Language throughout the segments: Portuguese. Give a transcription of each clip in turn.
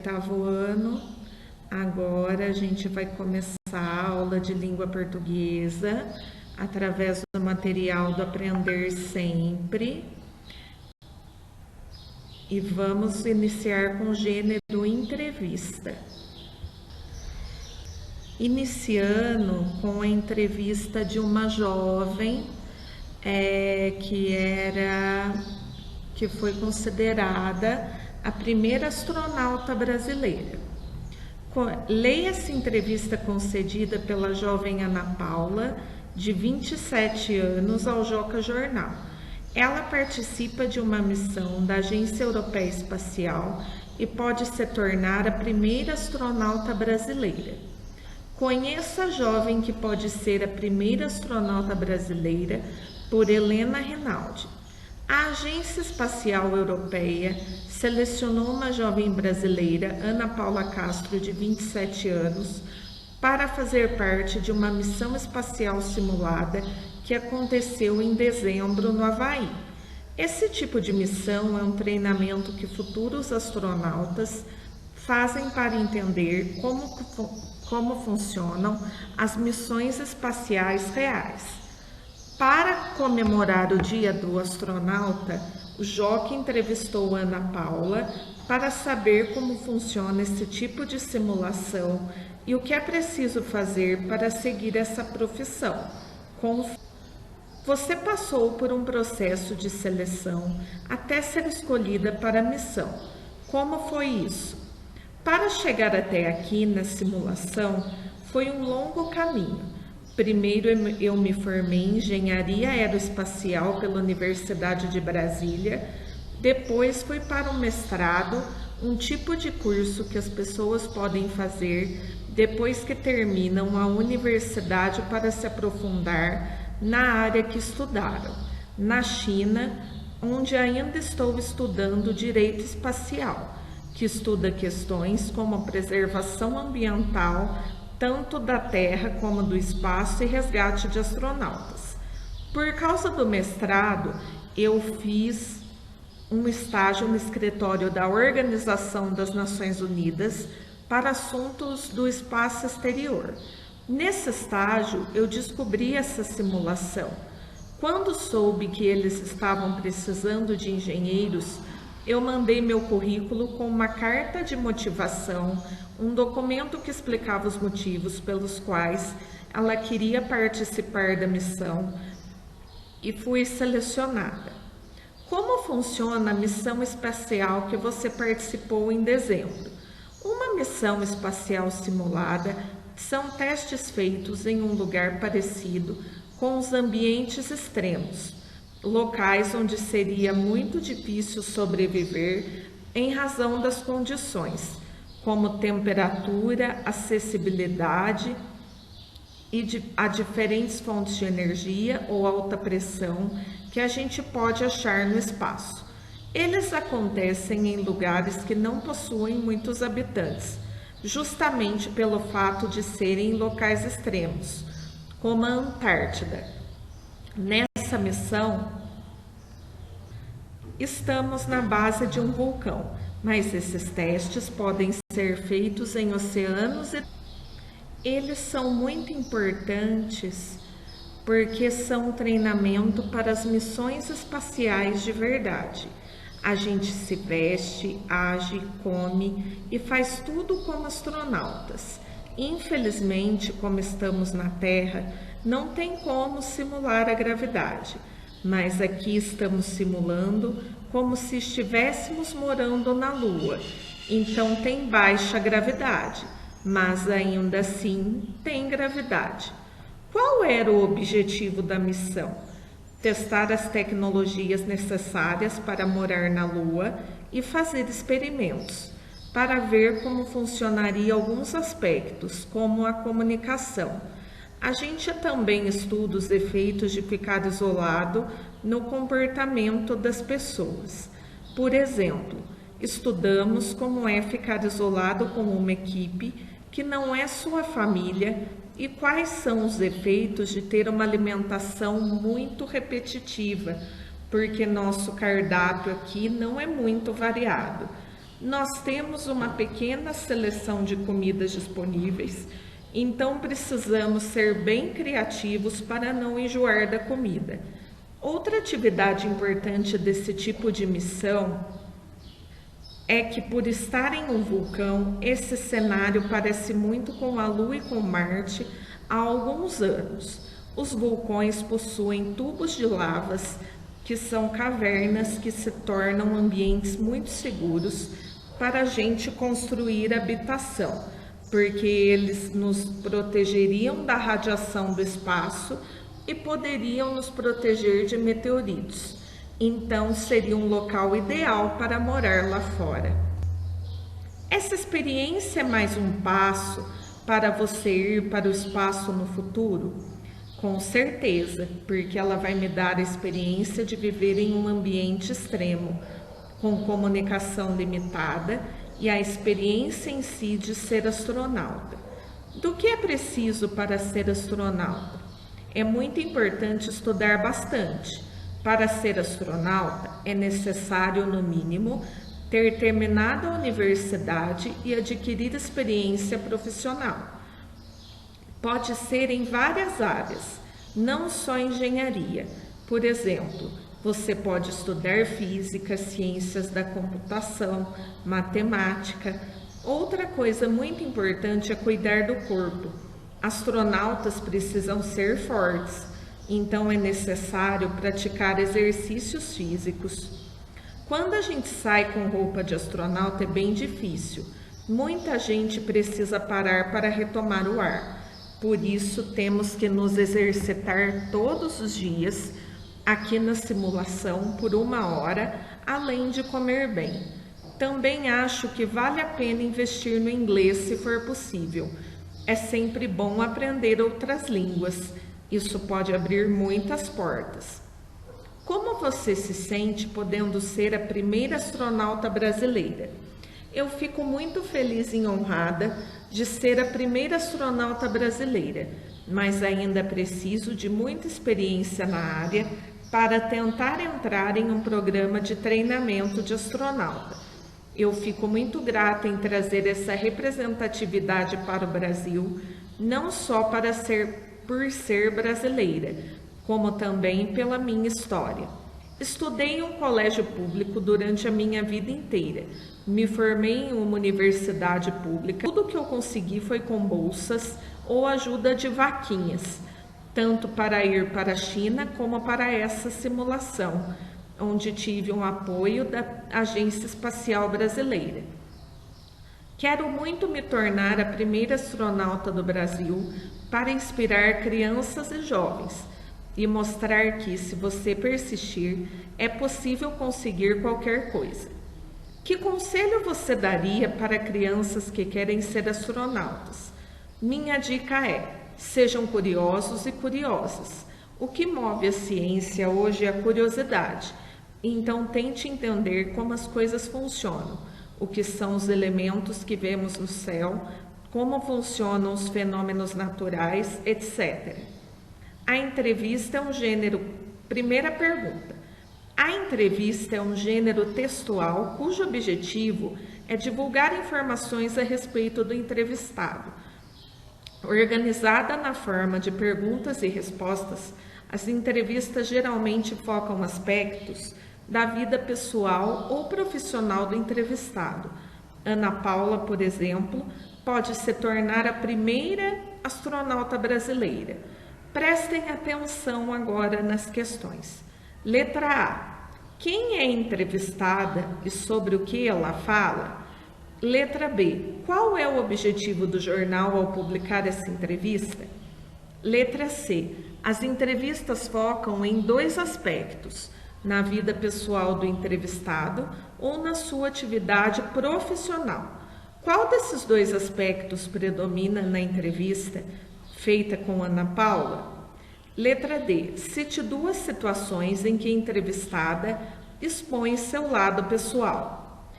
oitavo ano. Agora a gente vai começar a aula de língua portuguesa através do material do Aprender Sempre. E vamos iniciar com o gênero entrevista. Iniciando com a entrevista de uma jovem que foi considerada a primeira astronauta brasileira. Leia essa entrevista concedida pela jovem Ana Paula, de 27 anos, ao Joca Jornal. Ela participa de uma missão da Agência Europeia Espacial e pode se tornar a primeira astronauta brasileira. Conheça a jovem que pode ser a primeira astronauta brasileira, por Helena Rinaldi. A Agência Espacial Europeia selecionou uma jovem brasileira, Ana Paula Castro, de 27 anos, para fazer parte de uma missão espacial simulada que aconteceu em dezembro no Havaí. Esse tipo de missão é um treinamento que futuros astronautas fazem para entender como funcionam as missões espaciais reais. Para comemorar o Dia do Astronauta, o Joca entrevistou Ana Paula para saber como funciona esse tipo de simulação e o que é preciso fazer para seguir essa profissão. Você passou por um processo de seleção até ser escolhida para a missão. Como foi isso? Para chegar até aqui na simulação, foi um longo caminho. Primeiro eu me formei em Engenharia Aeroespacial pela Universidade de Brasília, depois fui para um mestrado, um tipo de curso que as pessoas podem fazer depois que terminam a universidade para se aprofundar na área que estudaram, na China, onde ainda estou estudando Direito Espacial, que estuda questões como a preservação ambiental, tanto da Terra como do espaço e resgate de astronautas. Por causa do mestrado, eu fiz um estágio no escritório da Organização das Nações Unidas para assuntos do espaço exterior. Nesse estágio, eu descobri essa simulação. Quando soube que eles estavam precisando de engenheiros, eu mandei meu currículo com uma carta de motivação, um documento que explicava os motivos pelos quais ela queria participar da missão e fui selecionada. Como funciona a missão espacial que você participou em dezembro? Uma missão espacial simulada são testes feitos em um lugar parecido com os ambientes extremos, locais onde seria muito difícil sobreviver em razão das condições, como temperatura, acessibilidade a diferentes fontes de energia ou alta pressão que a gente pode achar no espaço. Eles acontecem em lugares que não possuem muitos habitantes, justamente pelo fato de serem locais extremos, como a Antártida. Nessa missão, estamos na base de um vulcão, mas esses testes podem ser feitos em oceanos e eles são muito importantes porque são um treinamento para as missões espaciais de verdade. A gente se veste, age, come e faz tudo como astronautas. Infelizmente, como estamos na Terra, não tem como simular a gravidade, mas aqui estamos simulando como se estivéssemos morando na Lua. Então tem baixa gravidade, mas ainda assim tem gravidade. Qual era o objetivo da missão? Testar as tecnologias necessárias para morar na Lua e fazer experimentos, para ver como funcionaria alguns aspectos, como a comunicação. A gente também estuda os efeitos de ficar isolado no comportamento das pessoas. Por exemplo, estudamos como é ficar isolado com uma equipe que não é sua família e quais são os efeitos de ter uma alimentação muito repetitiva, porque nosso cardápio aqui não é muito variado. Nós temos uma pequena seleção de comidas disponíveis, então precisamos ser bem criativos para não enjoar da comida. Outra atividade importante desse tipo de missão é que, por estar em um vulcão, esse cenário parece muito com a Lua e com Marte há alguns anos. Os vulcões possuem tubos de lavas, que são cavernas que se tornam ambientes muito seguros para a gente construir habitação, porque eles nos protegeriam da radiação do espaço e poderiam nos proteger de meteoritos. Então, seria um local ideal para morar lá fora. Essa experiência é mais um passo para você ir para o espaço no futuro? Com certeza, porque ela vai me dar a experiência de viver em um ambiente extremo, com comunicação limitada e a experiência em si de ser astronauta. Do que é preciso para ser astronauta? É muito importante estudar bastante. Para ser astronauta, é necessário, no mínimo, ter terminado a universidade e adquirir experiência profissional. Pode ser em várias áreas, não só engenharia. Por exemplo, você pode estudar física, ciências da computação, matemática. Outra coisa muito importante é cuidar do corpo. Astronautas precisam ser fortes, então é necessário praticar exercícios físicos. Quando a gente sai com roupa de astronauta é bem difícil. Muita gente precisa parar para retomar o ar. Por isso, temos que nos exercitar todos os dias aqui na simulação por 1 hora, além de comer bem. Também acho que vale a pena investir no inglês se for possível. É sempre bom aprender outras línguas. Isso pode abrir muitas portas. Como você se sente podendo ser a primeira astronauta brasileira? Eu fico muito feliz e honrada de ser a primeira astronauta brasileira, mas ainda preciso de muita experiência na área para tentar entrar em um programa de treinamento de astronauta. Eu fico muito grata em trazer essa representatividade para o Brasil, não só por ser brasileira, como também pela minha história. Estudei em um colégio público durante a minha vida inteira. Me formei em uma universidade pública. Tudo que eu consegui foi com bolsas ou ajuda de vaquinhas, tanto para ir para a China como para essa simulação, onde tive um apoio da Agência Espacial Brasileira. Quero muito me tornar a primeira astronauta do Brasil para inspirar crianças e jovens e mostrar que, se você persistir, é possível conseguir qualquer coisa. Que conselho você daria para crianças que querem ser astronautas? Minha dica é: sejam curiosos e curiosas. O que move a ciência hoje é a curiosidade. Então tente entender como as coisas funcionam, o que são os elementos que vemos no céu, como funcionam os fenômenos naturais, etc. A entrevista é um gênero. Primeira pergunta. A entrevista é um gênero textual cujo objetivo é divulgar informações a respeito do entrevistado. Organizada na forma de perguntas e respostas, as entrevistas geralmente focam aspectos da vida pessoal ou profissional do entrevistado. Ana Paula, por exemplo, pode se tornar a primeira astronauta brasileira. Prestem atenção agora nas questões. Letra A. Quem é entrevistada e sobre o que ela fala? Letra B. Qual é o objetivo do jornal ao publicar essa entrevista? Letra C. As entrevistas focam em 2 aspectos: na vida pessoal do entrevistado ou na sua atividade profissional. Qual desses 2 aspectos predomina na entrevista feita com Ana Paula? Letra D. Cite 2 situações em que a entrevistada expõe seu lado pessoal.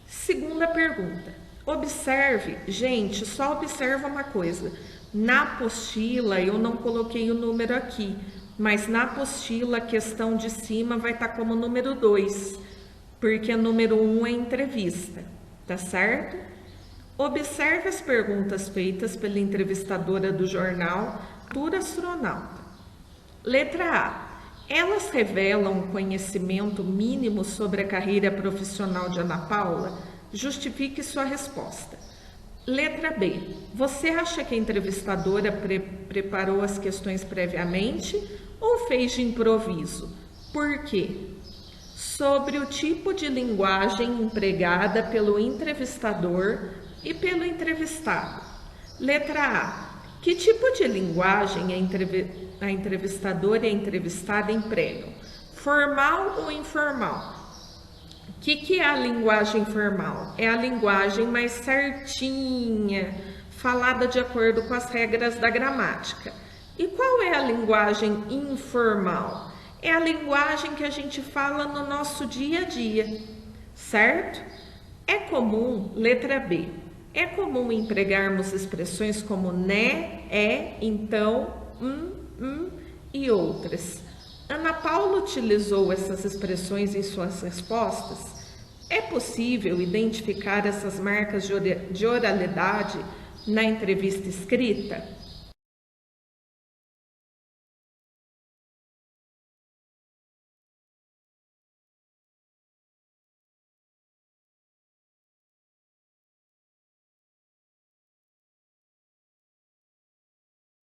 Segunda pergunta. Observe, gente, só observa uma coisa. Na apostila eu não coloquei o número aqui, mas na apostila a questão de cima vai estar como número 2, porque número 1 é entrevista. tá certo? Observe as perguntas feitas pela entrevistadora do jornal Cultura Astronauta. Letra A. Elas revelam um conhecimento mínimo sobre a carreira profissional de Ana Paula? Justifique sua resposta. Letra B. Você acha que a entrevistadora preparou as questões previamente ou fez de improviso? Por quê? Sobre o tipo de linguagem empregada pelo entrevistador e pelo entrevistado. Letra A. Que tipo de linguagem a entrevistadora e a entrevistada empregam? Formal ou informal? O que é a linguagem formal? É a linguagem mais certinha, falada de acordo com as regras da gramática. E qual é a linguagem informal? É a linguagem que a gente fala no nosso dia a dia, certo? É comum, letra B, é comum empregarmos expressões como né, é, então, e outras. Ana Paula utilizou essas expressões em suas respostas? É possível identificar essas marcas de oralidade na entrevista escrita?